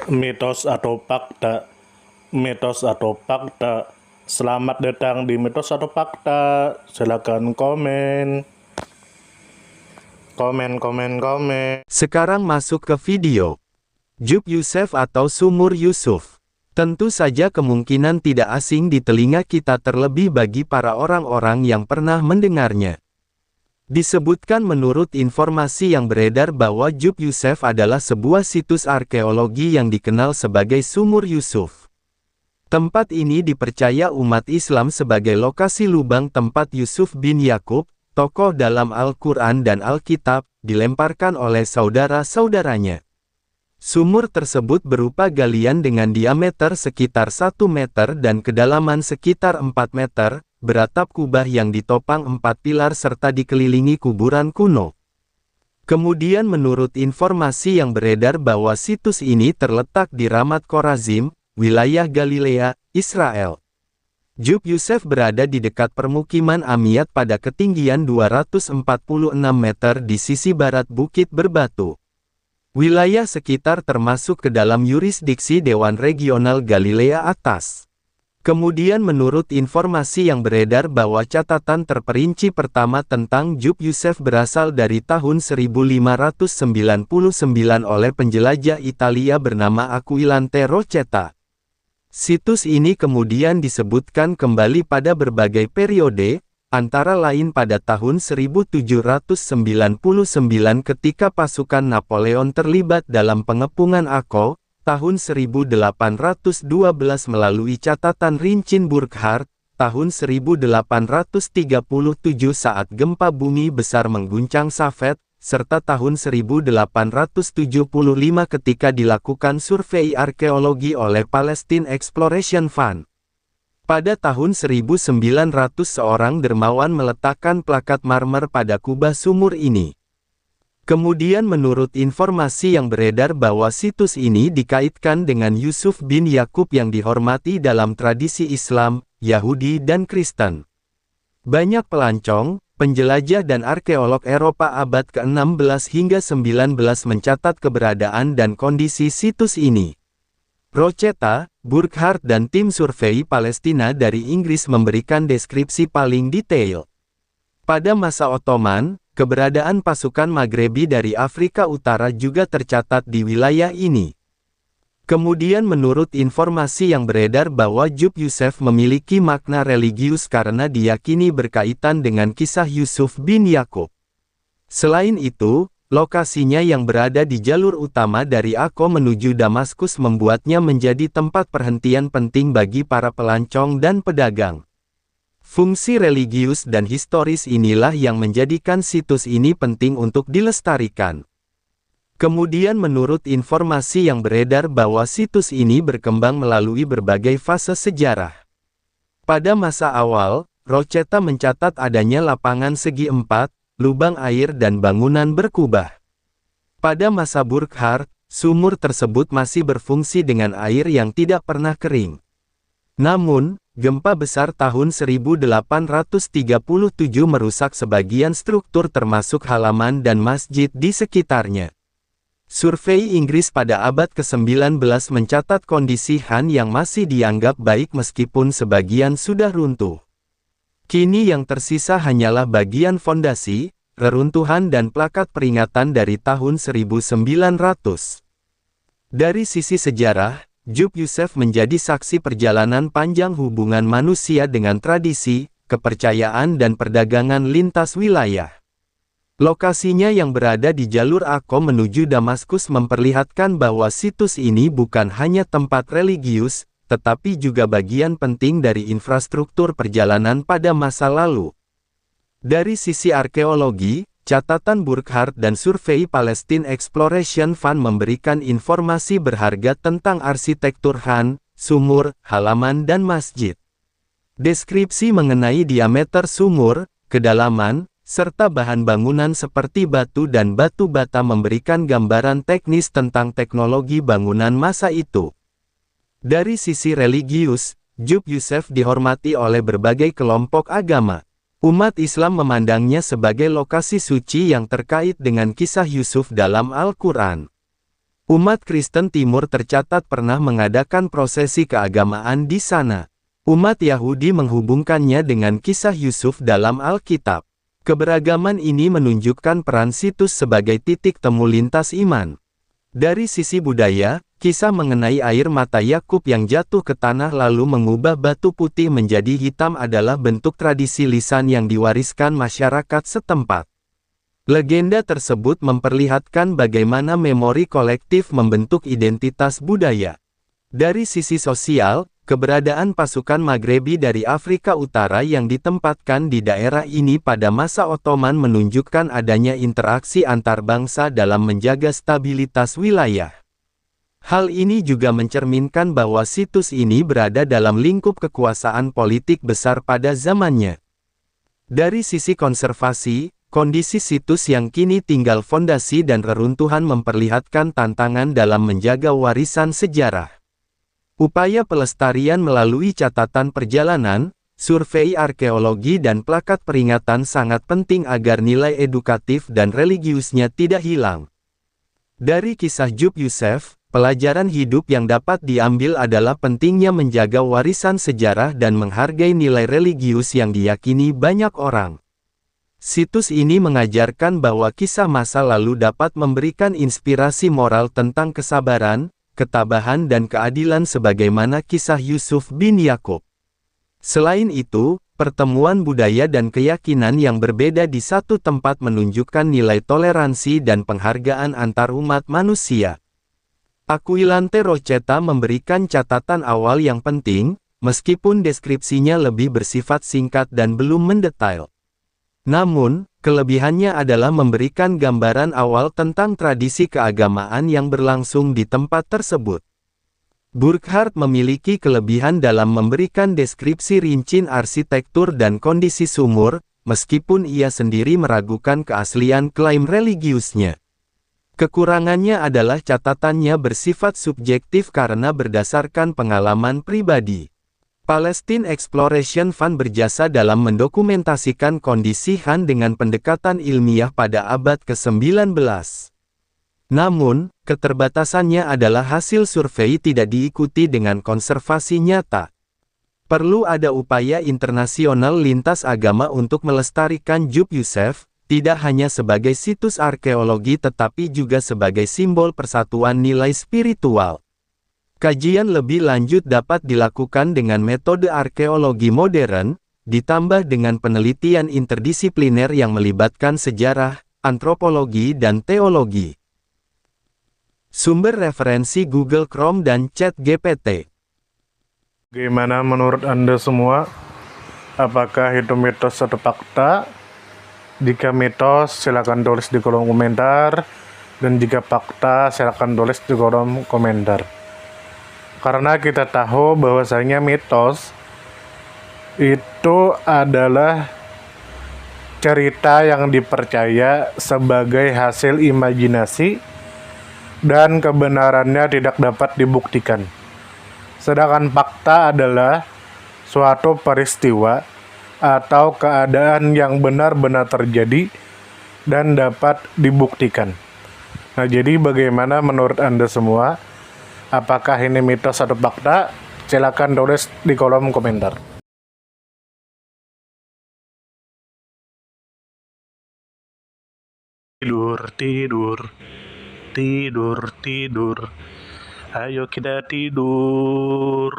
Mitos atau fakta? Mitos atau fakta? Selamat datang di Mitos atau Fakta. Silakan komen. Komen. Sekarang masuk ke video. Jub Yusuf atau Sumur Yusuf. Tentu saja kemungkinan tidak asing di telinga kita, terlebih bagi para orang-orang yang pernah mendengarnya. Disebutkan menurut informasi yang beredar bahwa Jub Yusuf adalah sebuah situs arkeologi yang dikenal sebagai Sumur Yusuf. Tempat ini dipercaya umat Islam sebagai lokasi lubang tempat Yusuf bin Yakub, tokoh dalam Al-Quran dan Alkitab, dilemparkan oleh saudara-saudaranya. Sumur tersebut berupa galian dengan diameter sekitar 1 meter dan kedalaman sekitar 4 meter, beratap kubah yang ditopang 4 pilar serta dikelilingi kuburan kuno. Kemudian menurut informasi yang beredar bahwa situs ini terletak di Ramat Khorazim, wilayah Galilea, Israel. Jub Yusuf berada di dekat permukiman Amiyat pada ketinggian 246 meter di sisi barat Bukit Berbatu. Wilayah sekitar termasuk ke dalam yurisdiksi Dewan Regional Galilea Atas. Kemudian menurut informasi yang beredar bahwa catatan terperinci pertama tentang Jub Yusuf berasal dari tahun 1599 oleh penjelajah Italia bernama Aquilante Rocetta. Situs ini kemudian disebutkan kembali pada berbagai periode, antara lain pada tahun 1799 ketika pasukan Napoleon terlibat dalam pengepungan Akko, tahun 1812 melalui catatan Rincin Burckhardt, tahun 1837 saat gempa bumi besar mengguncang Safed, serta tahun 1875 ketika dilakukan survei arkeologi oleh Palestine Exploration Fund. Pada tahun 1900 seorang dermawan meletakkan plakat marmer pada kubah sumur ini. Kemudian menurut informasi yang beredar bahwa situs ini dikaitkan dengan Yusuf bin Yakub yang dihormati dalam tradisi Islam, Yahudi dan Kristen. Banyak pelancong, penjelajah dan arkeolog Eropa abad ke-16 hingga 19 mencatat keberadaan dan kondisi situs ini. Rocetta, Burckhardt dan tim survei Palestina dari Inggris memberikan deskripsi paling detail. Pada masa Ottoman, keberadaan pasukan Maghrebi dari Afrika Utara juga tercatat di wilayah ini. Kemudian menurut informasi yang beredar bahwa Jub Yusuf memiliki makna religius karena diyakini berkaitan dengan kisah Yusuf bin Yakub. Selain itu, lokasinya yang berada di jalur utama dari Akko menuju Damaskus membuatnya menjadi tempat perhentian penting bagi para pelancong dan pedagang. Fungsi religius dan historis inilah yang menjadikan situs ini penting untuk dilestarikan. Kemudian menurut informasi yang beredar bahwa situs ini berkembang melalui berbagai fase sejarah. Pada masa awal, Rocetta mencatat adanya lapangan segi 4, lubang air dan bangunan berkubah. Pada masa Burckhardt, sumur tersebut masih berfungsi dengan air yang tidak pernah kering. Namun, gempa besar tahun 1837 merusak sebagian struktur termasuk halaman dan masjid di sekitarnya. Survei Inggris pada abad ke-19 mencatat kondisi Han yang masih dianggap baik meskipun sebagian sudah runtuh. Kini yang tersisa hanyalah bagian fondasi, reruntuhan dan plakat peringatan dari tahun 1900. Dari sisi sejarah, Jub Yusuf menjadi saksi perjalanan panjang hubungan manusia dengan tradisi, kepercayaan dan perdagangan lintas wilayah. Lokasinya yang berada di jalur Akko menuju Damaskus memperlihatkan bahwa situs ini bukan hanya tempat religius, tetapi juga bagian penting dari infrastruktur perjalanan pada masa lalu. Dari sisi arkeologi, catatan Burckhardt dan survei Palestine Exploration Fund memberikan informasi berharga tentang arsitektur Han, sumur, halaman dan masjid. Deskripsi mengenai diameter sumur, kedalaman, serta bahan bangunan seperti batu dan batu bata memberikan gambaran teknis tentang teknologi bangunan masa itu. Dari sisi religius, Jub Yusuf dihormati oleh berbagai kelompok agama. Umat Islam memandangnya sebagai lokasi suci yang terkait dengan kisah Yusuf dalam Al-Quran. Umat Kristen Timur tercatat pernah mengadakan prosesi keagamaan di sana. Umat Yahudi menghubungkannya dengan kisah Yusuf dalam Alkitab. Keberagaman ini menunjukkan peran situs sebagai titik temu lintas iman. Dari sisi budaya, kisah mengenai air mata Yakub yang jatuh ke tanah lalu mengubah batu putih menjadi hitam adalah bentuk tradisi lisan yang diwariskan masyarakat setempat. Legenda tersebut memperlihatkan bagaimana memori kolektif membentuk identitas budaya. Dari sisi sosial, keberadaan pasukan Maghrebi dari Afrika Utara yang ditempatkan di daerah ini pada masa Ottoman menunjukkan adanya interaksi antar bangsa dalam menjaga stabilitas wilayah. Hal ini juga mencerminkan bahwa situs ini berada dalam lingkup kekuasaan politik besar pada zamannya. Dari sisi konservasi, kondisi situs yang kini tinggal fondasi dan reruntuhan memperlihatkan tantangan dalam menjaga warisan sejarah. Upaya pelestarian melalui catatan perjalanan, survei arkeologi dan plakat peringatan sangat penting agar nilai edukatif dan religiusnya tidak hilang. Dari kisah Jub Yusef, pelajaran hidup yang dapat diambil adalah pentingnya menjaga warisan sejarah dan menghargai nilai religius yang diyakini banyak orang. Situs ini mengajarkan bahwa kisah masa lalu dapat memberikan inspirasi moral tentang kesabaran, ketabahan dan keadilan sebagaimana kisah Yusuf bin Yakub. Selain itu, pertemuan budaya dan keyakinan yang berbeda di satu tempat menunjukkan nilai toleransi dan penghargaan antar umat manusia. Aquilante Rocheta memberikan catatan awal yang penting, meskipun deskripsinya lebih bersifat singkat dan belum mendetail. Namun, kelebihannya adalah memberikan gambaran awal tentang tradisi keagamaan yang berlangsung di tempat tersebut. Burckhardt memiliki kelebihan dalam memberikan deskripsi rinci arsitektur dan kondisi sumur, meskipun ia sendiri meragukan keaslian klaim religiusnya. Kekurangannya adalah catatannya bersifat subjektif karena berdasarkan pengalaman pribadi. Palestine Exploration Fund berjasa dalam mendokumentasikan kondisi Han dengan pendekatan ilmiah pada abad ke-19. Namun, keterbatasannya adalah hasil survei tidak diikuti dengan konservasi nyata. Perlu ada upaya internasional lintas agama untuk melestarikan Jub Yusef, tidak hanya sebagai situs arkeologi tetapi juga sebagai simbol persatuan nilai spiritual. Kajian lebih lanjut dapat dilakukan dengan metode arkeologi modern, ditambah dengan penelitian interdisipliner yang melibatkan sejarah, antropologi dan teologi. Sumber referensi Google Chrome dan ChatGPT. Gimana menurut Anda semua? Apakah itu mitos atau fakta? Jika mitos, silakan tulis di kolom komentar. Dan jika fakta, silakan tulis di kolom komentar. Karena kita tahu bahwasanya mitos itu adalah cerita yang dipercaya sebagai hasil imajinasi dan kebenarannya tidak dapat dibuktikan. Sedangkan fakta adalah suatu peristiwa atau keadaan yang benar-benar terjadi dan dapat dibuktikan. Nah, jadi bagaimana menurut Anda semua? Apakah ini mitos atau fakta? Silakan tulis di kolom komentar. Tidur, tidur, tidur, tidur. Ayo kita tidur.